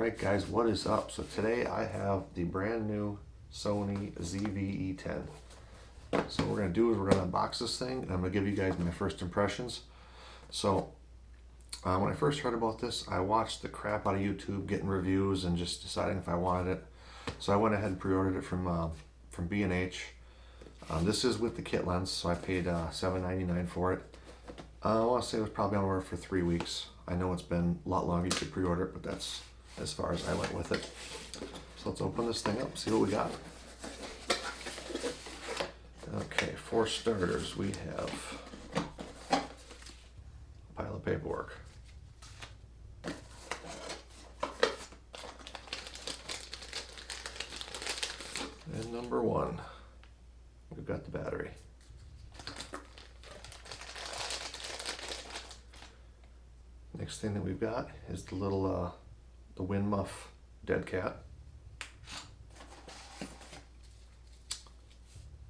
Alright guys, what is up? So today I have the brand new Sony ZV-E10. So what we're going to do is we're going to unbox this thing and I'm going to give you guys my first impressions. So when I first heard about this, I watched the crap out of YouTube getting reviews and just deciding if I wanted it. So I went ahead and pre-ordered it from B&H. This is with the kit lens, so I paid $7.99 for it. I want to say it was probably on order for 3 weeks. I know it's been a lot longer you could pre-order it, but that's as far as I went with it. So let's open this thing up, see what we got. Okay, for starters, we have a pile of paperwork. And number one, we've got the battery. Next thing that we've got is the little the wind muff dead cat.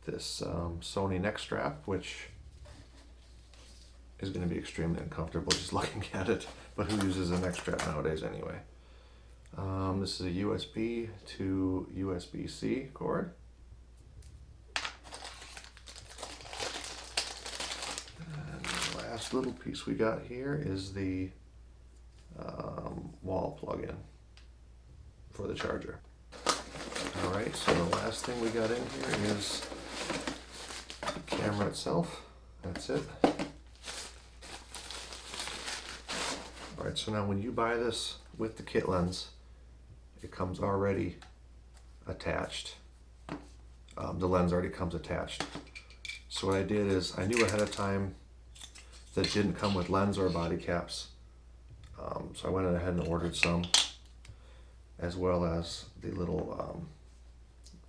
This Sony neck strap, which is going to be extremely uncomfortable just looking at it, but who uses a neck strap nowadays anyway? This is a USB to USB-C cord. And the last little piece we got here is the wall plug-in for the charger. Alright, so the last thing we got in here is the camera itself. That's it. Alright, so now when you buy this with the kit lens, it comes already attached. The lens already comes attached. So what I did is I knew ahead of time that it didn't come with lens or body caps. So I went ahead and ordered some, as well as the little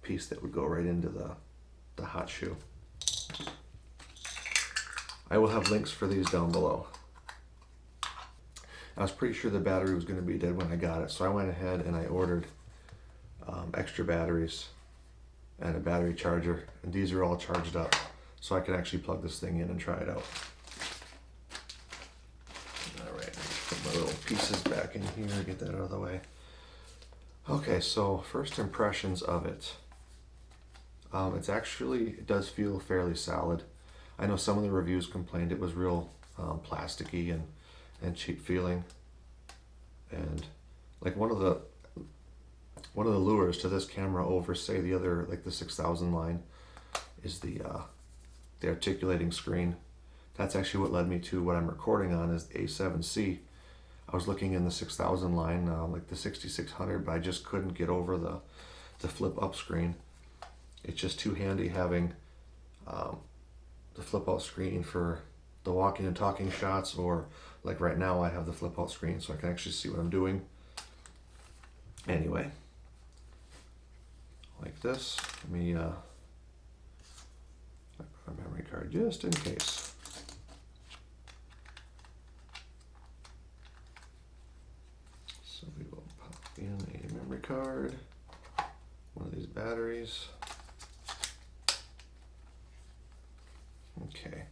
piece that would go right into the hot shoe. I will have links for these down below. I was pretty sure the battery was going to be dead when I got it, so I went ahead and I ordered extra batteries and a battery charger, and these are all charged up, so I can actually plug this thing in and try it out. Alright, put my little pieces back in here, get that out of the way. Okay, so first impressions of it. It does feel fairly solid. I know some of the reviews complained it was real plasticky and cheap feeling. And like one of the lures to this camera over, say, the other, like the 6000 line, is the articulating screen. That's actually what led me to what I'm recording on, is the A7C. I was looking in the 6000 line, like the 6600, but I just couldn't get over the flip up screen. It's just too handy having the flip out screen for the walking and talking shots, or like right now I have the flip out screen so I can actually see what I'm doing. Anyway, like this, let me put my memory card just in case. So we will pop in a memory card, one of these batteries. Okay,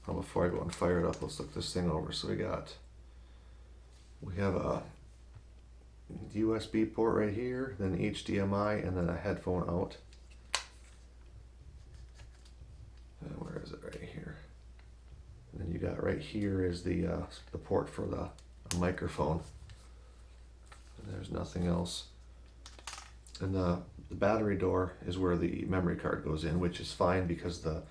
well, before I go and fire it up, let's look this thing over. So we have a USB port right here, then HDMI, and then a headphone out. And where is it? Right here. And then you got right here is the port for the microphone. And there's nothing else. And the battery door is where the memory card goes in, which is fine because the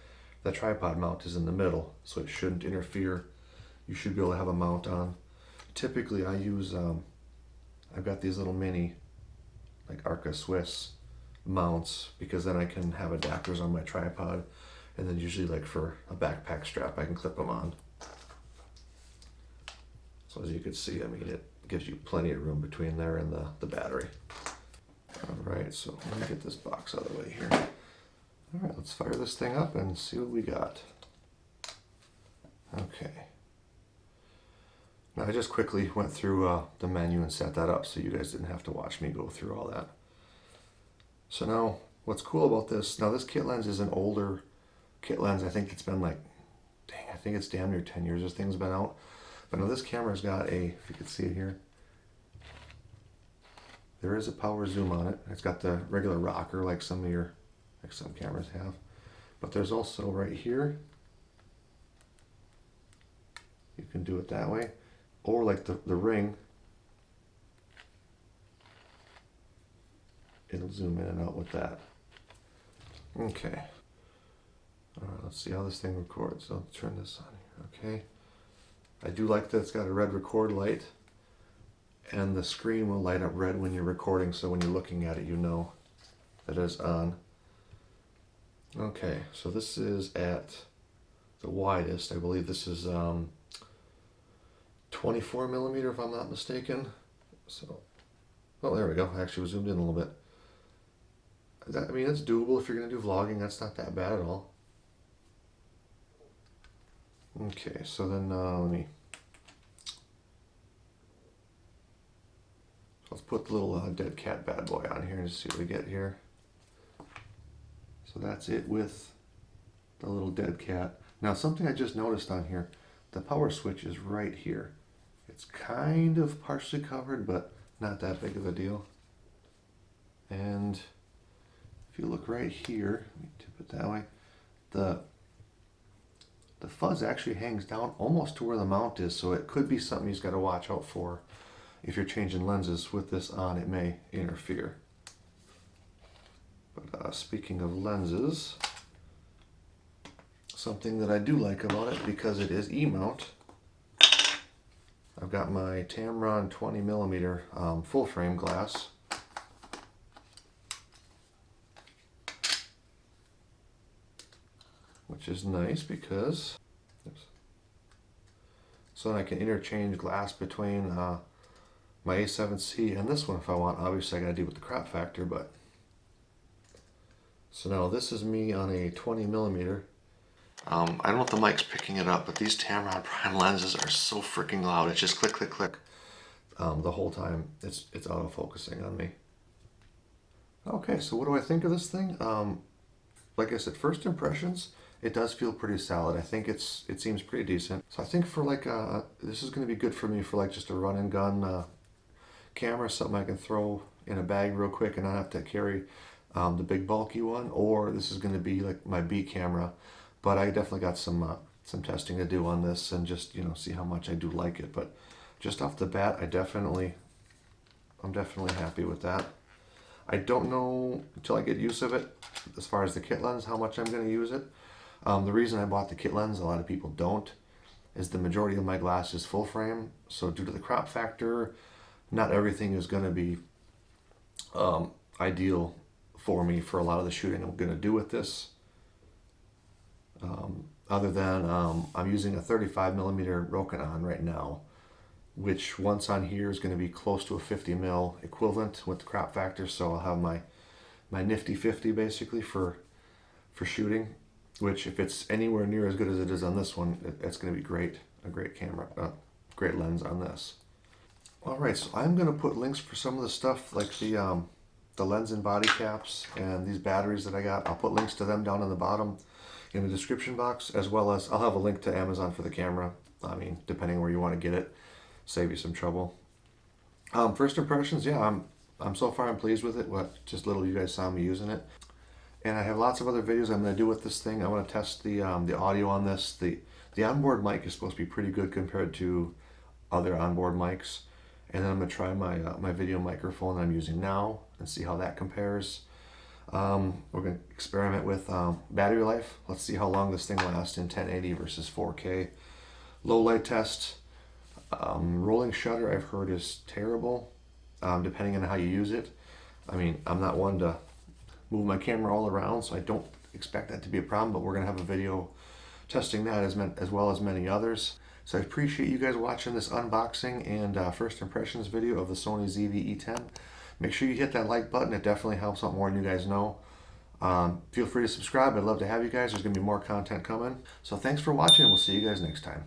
tripod mount is in the middle, so it shouldn't interfere. You should be able to have a mount on. Typically I use, I've got these little mini, like Arca Swiss mounts, because then I can have adapters on my tripod, and then usually like for a backpack strap I can clip them on. So as you can see, I mean, it gives you plenty of room between there and the battery. Alright, so let me get this box out of the way here. Alright, let's fire this thing up and see what we got. Okay. Now I just quickly went through the menu and set that up so you guys didn't have to watch me go through all that. So now, what's cool about this, now this kit lens is an older kit lens. I think it's been like, I think it's damn near 10 years this thing's been out. But now this camera's got a, if you can see it here, There is a power zoom on it. It's got the regular rocker like some cameras have. But there's also right here, you can do it that way. Or like the ring, it'll zoom in and out with that. Okay. Alright, let's see how this thing records. I'll turn this on here. Okay. I do like that it's got a red record light. And the screen will light up red when you're recording, so when you're looking at it, you know that it's on. Okay, so this is at the widest. I believe this is 24 millimeter, if I'm not mistaken. So, oh, there we go. I actually was zoomed in a little bit. I mean, it's doable if you're going to do vlogging. That's not that bad at all. Okay, so then let's put the little dead cat bad boy on here and see what we get here. So that's it with the little dead cat. Now, something I just noticed on here, the power switch is right here. It's kind of partially covered, but not that big of a deal. And if you look right here, let me tip it that way, the fuzz actually hangs down almost to where the mount is, so it could be something you've got to watch out for. If you're changing lenses with this on, it may interfere. But speaking of lenses, something that I do like about it, because it is E-mount, I've got my Tamron 20mm full frame glass. Which is nice because, so I can interchange glass between my A7C and this one if I want. Obviously I gotta deal with the crop factor, but. So now this is me on a 20mm. I don't know if the mic's picking it up, but these Tamron prime lenses are so freaking loud. It's just click, click, click. The whole time it's auto-focusing on me. Okay, so what do I think of this thing? Like I said, first impressions, it does feel pretty solid. I think it seems pretty decent. So I think for like, this is going to be good for me for like just a run and gun camera, something I can throw in a bag real quick and not have to carry the big bulky one. Or this is going to be like my B camera, but I definitely got some testing to do on this and just, you know, see how much I do like it. But just off the bat, I'm definitely happy with that. I don't know until I get use of it, as far as the kit lens, how much I'm going to use it. The reason I bought the kit lens, a lot of people don't, is the majority of my glass is full frame. So due to the crop factor, not everything is going to be ideal for me for a lot of the shooting I'm going to do with this. Other than I'm using a 35mm Rokinon right now, which once on here is going to be close to a 50mm equivalent with the crop factor. So I'll have my nifty 50 basically for shooting, which if it's anywhere near as good as it is on this one, it's going to be great. A great camera, great lens on this. All right, so I'm going to put links for some of the stuff like the lens and body caps and these batteries that I got. I'll put links to them down in the bottom in the description box, as well as I'll have a link to Amazon for the camera. I mean, depending where you want to get it, save you some trouble. First impressions, yeah, I'm so far I'm pleased with it. What just little you guys saw me using it, and I have lots of other videos I'm going to do with this thing. I want to test the audio on this. The onboard mic is supposed to be pretty good compared to other onboard mics, and then I'm going to try my video microphone that I'm using now and see how that compares. We're going to experiment with battery life. Let's see how long this thing lasts in 1080 versus 4K. Low light test. Rolling shutter I've heard is terrible, depending on how you use it. I mean, I'm not one to move my camera all around, so I don't expect that to be a problem, but we're going to have a video testing that as well as many others. So I appreciate you guys watching this unboxing and first impressions video of the Sony ZV-E10. Make sure you hit that like button. It definitely helps out more than you guys know. Feel free to subscribe. I'd love to have you guys. There's going to be more content coming. So thanks for watching, and we'll see you guys next time.